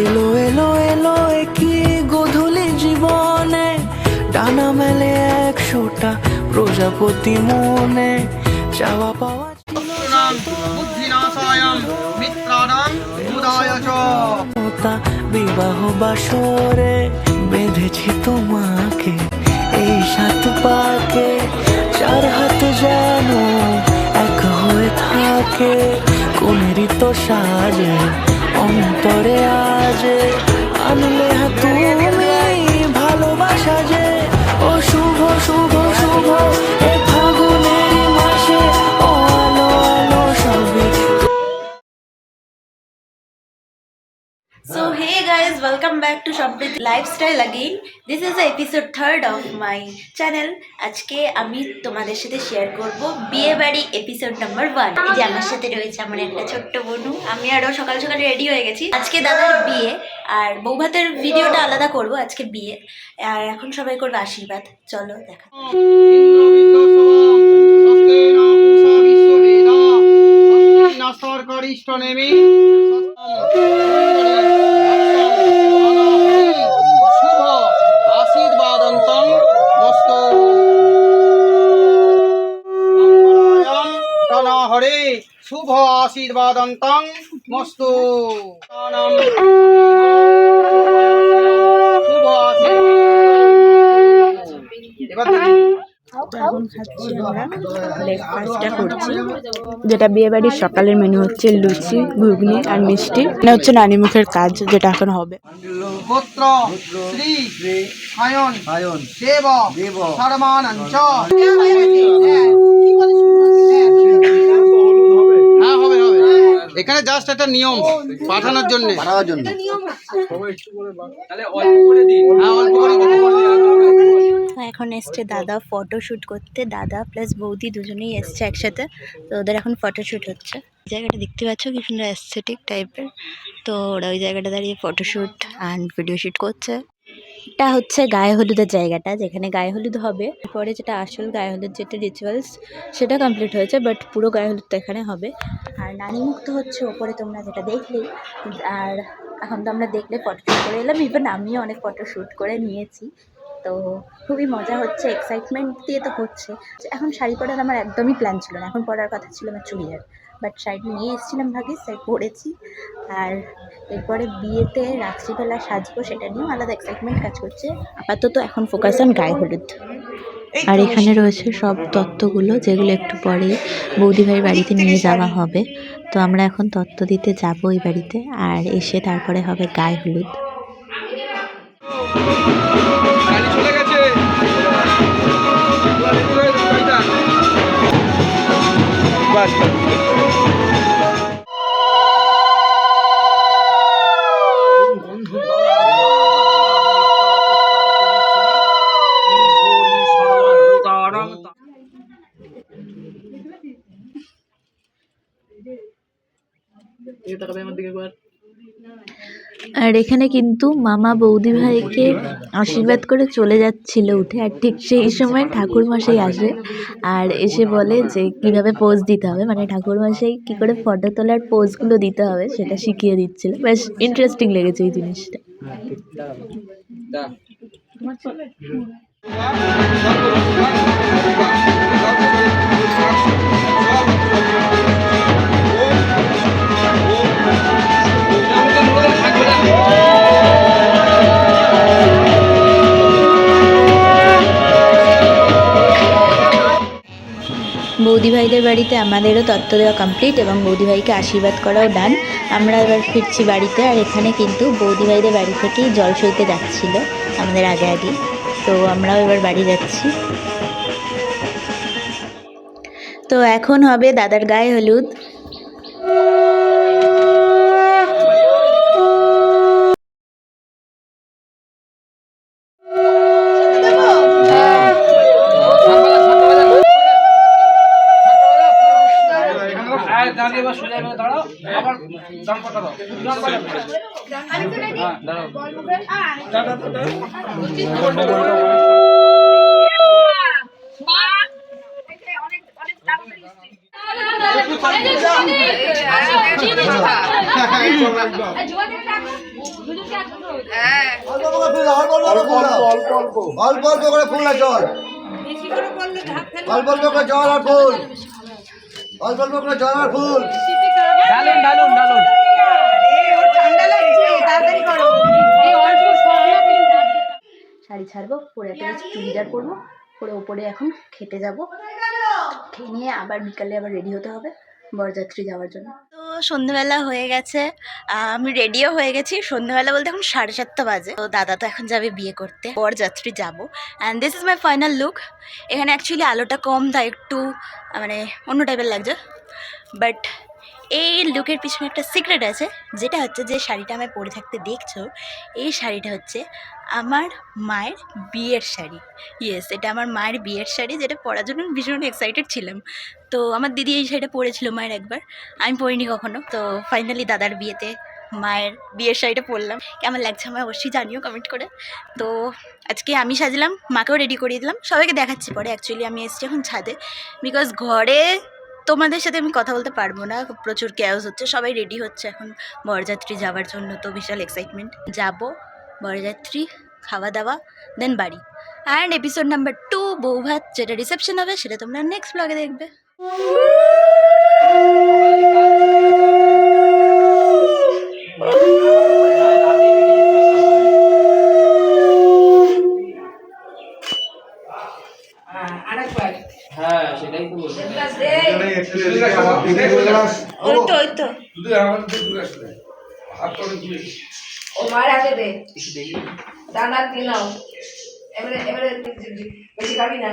এলো এলো এলো একই গধূলি জীবনে, ডানা মেলে 100টা প্রজাপতি মনে, চাওয়া পাওয়া বিবাহ বাসরে বেঁধেছি তোমাকে এই 7 পাকে, 4 হাত যেন এক হয়ে থাকে, কোনেরই তো সাজে অন্তরে আজ আনলে তুমি ভালোবাসা যে, ও শুভ শুভ শুভ এ ফাগুনের মাসে, ও আলো আলো সবই। So hey guys, welcome back to Shopbit Lifestyle again. This is the episode 3rd of my channel. আজকে আমি তোমাদের সাথে শেয়ার করব বিয়ে বাড়ি এপিসোড নাম্বার 1। এই যে আমার সাথে রয়েছে আমার একটা ছোট্ট বোনু। আমি আরো সকাল সকাল রেডি হয়ে গেছি। আজকে দাদার বিয়ে আর বৌভাতের ভিডিওটা আলাদা করব, আজকে বিয়ে। আর এখন সবাই করবে আশীর্বাদ। চলো দেখা। হরে শুভ আশীর্বাদন্তং মস্তু। শুভ এখন খাচ্ছি আমরা, ব্রেকফাস্টটা করছি, যেটা বিয়ে বাড়ির সকালের মেনু হচ্ছে লুচি, ঘুগনি আর মিষ্টি। এটা হচ্ছে নানিমুখের কাজ, যেটা এখন হবে। পুত্র শ্রী সায়ন দেব সর্বানঞ্চ। হ্যাঁ হবে হবে, এখানে জাস্ট একটা নিয়ম পাঠানোর জন্য। এখন এসছে দাদা ফটোশ্যুট করতে, দাদা প্লাস বৌদি দুজনেই এসছে একসাথে। তো ওদের এখন ফটোশ্যুট হচ্ছে। জায়গাটা দেখতে পাচ্ছ কি সুন্দর অ্যাস্থেটিক টাইপের। তো ওরা ওই জায়গাটা দাঁড়িয়ে ফটোশ্যুট অ্যান্ড ভিডিও শ্যুট করছে। এটা হচ্ছে গায়ে হলুদের জায়গাটা, যেখানে গায়ে হলুদ হবে। পরে যেটা আসল গায়ে হলুদ, যেটা রিচুয়ালস, সেটা কমপ্লিট হয়েছে, বাট পুরো গায়ে হলুদটা এখানে হবে। আর নানিমুখ তো হচ্ছে ওপরে, তোমরা যেটা দেখলেই। আর এখন তো আমরা দেখলে ফটোশ্যুট করে এলাম, ইভেন আমিও অনেক ফটোশ্যুট করে নিয়েছি। তো খুবই মজা হচ্ছে, এক্সাইটমেন্ট দিয়ে তো হচ্ছে। এখন শাড়ি পরার আমার একদমই প্ল্যান ছিল না, এখন পরার কথা ছিল আমার চুড়িদার, বাট শাড়িটা নিয়ে এসেছিলাম ভাগিস, তাই পরেছি। আর এরপরে বিয়েতে রাত্রিবেলা সাজবো, সেটা নিয়েও আলাদা এক্সাইটমেন্ট কাজ করছে। আপাতত এখন ফোকাস অন গায়ে হলুদ। আর এখানে রয়েছে সব তত্ত্বগুলো, যেগুলো একটু পরেই বৌদিভাইয়ের বাড়িতে নিয়ে যাওয়া হবে। তো আমরা এখন তত্ত্ব দিতে যাবো ওই বাড়িতে, আর এসে তারপরে হবে গায়ে হলুদ। আর এখানে কিন্তু মামা বৌদি ভাইকে আশীর্বাদ করে চলে যাচ্ছিল উঠে, আর ঠিক সেই সময় ঠাকুরমশাই আসে আর এসে বলে যে কিভাবে পোজ দিতে হবে, মানে ঠাকুরমশাই কী করে ফটো তোলার পোজগুলো দিতে হবে সেটা শিখিয়ে দিচ্ছিল। বেশ ইন্টারেস্টিং লেগেছে এই জিনিসটা। বৌদিভাইদের বাড়িতে আমাদেরও তত্ত্ব দেওয়া কমপ্লিট এবং বৌদিভাইকে আশীর্বাদ করাও ডান। আমরা এবার ফিরছি বাড়িতে। আর এখানে কিন্তু বৌদিভাইদের বাড়ি থেকেই জল সইতে যাচ্ছিল আমাদের আগে আগে। তো আমরাও এবার বাড়ি যাচ্ছি। তো এখন হবে দাদার গায়ে হলুদ। অল্প অল্প করে ফুল না জল, অল্প অল্প করে জল আর ফুল, অল্প অল্প করে জল আর ফুল। শাড়ি ছাড়বো, পরে একটা চুড়িদার পরবো, পরে ওপরে এখন খেতে যাব, খেয়ে নিয়ে আবার বিকালে আবার রেডি হতে হবে বরযাত্রী যাওয়ার জন্য। তো সন্ধ্যেবেলা হয়ে গেছে, আমি রেডিও হয়ে গেছি। সন্ধ্যেবেলা বলতে এখন 7:30 বাজে। তো দাদা তো এখন যাবে বিয়ে করতে, বরযাত্রী যাবো। And this is my final look. এখানে অ্যাকচুয়ালি আলোটা কম, তাই একটু মানে অন্য টাইপের লাগছে, বাট এই লুকের পিছনে একটা সিক্রেট আছে, যেটা হচ্ছে যে শাড়িটা আমি পরে থাকতে দেখছো, এই শাড়িটা হচ্ছে আমার মায়ের বিয়ের শাড়ি। ইয়েস, এটা আমার মায়ের বিয়ের শাড়ি, যেটা পরার জন্য আমি ভীষণ এক্সাইটেড ছিলাম। তো আমার দিদি এই শাড়িটা পরেছিল মায়ের একবার, আমি পরিনি কখনো। তো ফাইনালি দাদার বিয়েতে মায়ের বিয়ের শাড়িটা পরলাম। কেমন লাগছে আমায় অবশ্যই জানিও কমেন্ট করে। তো আজকে আমি সাজলাম, মাকেও রেডি করিয়ে দিলাম, সবাইকে দেখাচ্ছি পরে। অ্যাকচুয়ালি আমি এসেছি এখন ছাদে, বিকজ ঘরে তোমাদের সাথে আমি কথা বলতে পারবো না, প্রচুর ক্যাওস হচ্ছে, সবাই রেডি হচ্ছে এখন বরযাত্রী যাওয়ার জন্য। তো বিশাল এক্সাইটমেন্ট, যাবো বরযাত্রী, খাওয়া দাওয়া, দেন বাড়ি। অ্যান্ড এপিসোড নাম্বার 2 বৌভাত, যেটা রিসেপশন হবে, সেটা তোমরা নেক্সট ব্লগে দেখবে। হ্যাঁ সেটাই তো বলছি। ওই তো ওই তো ও মায়ের হাতে দে দানা দিয়ে নাও, এবারে এবারে বেশি খাবি না,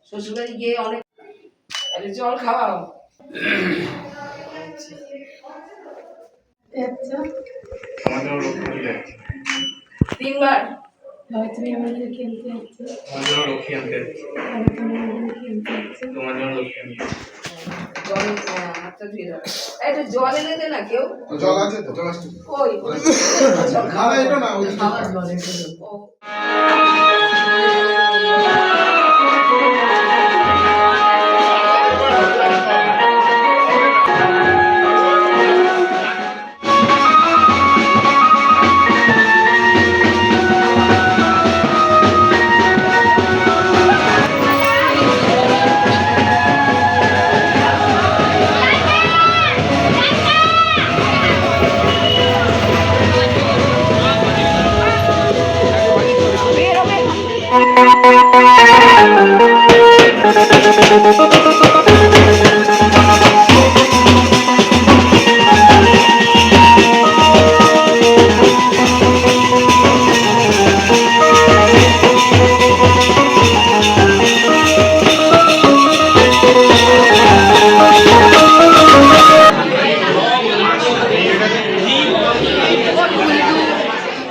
শ্বশুরবাড়ি গিয়ে অনেক জল খাওয়াও। তিনবার জল এনে দে না কেউ, জল আছে তো, জল আছে ওই খাওয়া এটা না ওই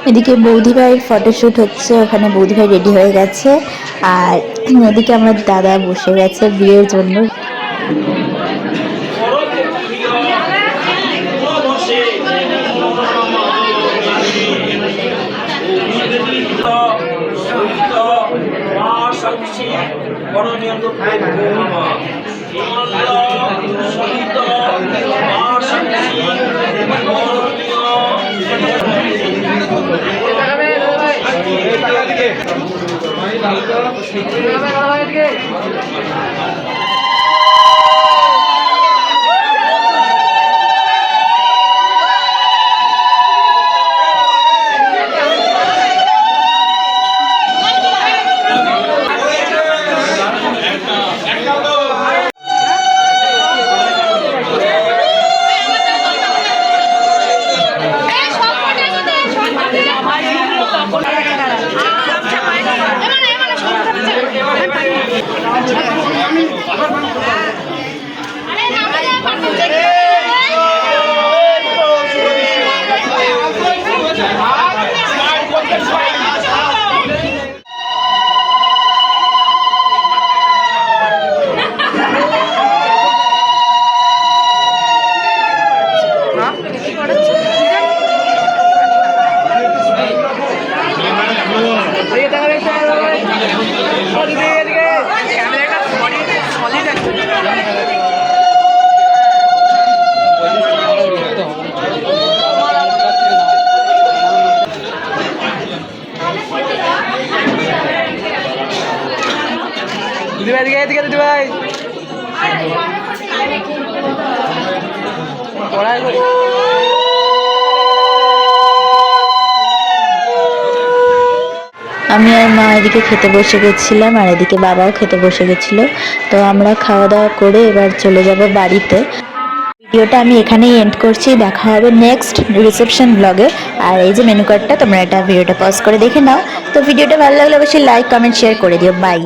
এদিকে বৌদি ভাইয়ের ফটোশ্যুট হচ্ছে, ওখানে বৌদি ভাই রেডি হয়ে গেছে, আর এদিকে আমার দাদা বসে গেছে বিয়ের জন্য। ভাই পড়াই করি। আমি আর মা এদিকে খেতে বসে গেছিলাম আর এদিকে বাবাও খেতে বসে গেছিলো। তো আমরা খাওয়া দাওয়া করে এবার চলে যাব বাড়িতে। ভিডিওটা আমি এখানেই এন্ড করছি, দেখা হবে নেক্সট রিসেপশন ব্লগে। আর এই যে মেনু কার্ডটা, তোমরা এটা ভিডিওটা পজ করে দেখে নাও। তো ভিডিওটা ভালো লাগলে অবশ্যই লাইক কমেন্ট শেয়ার করে দিও। বাই।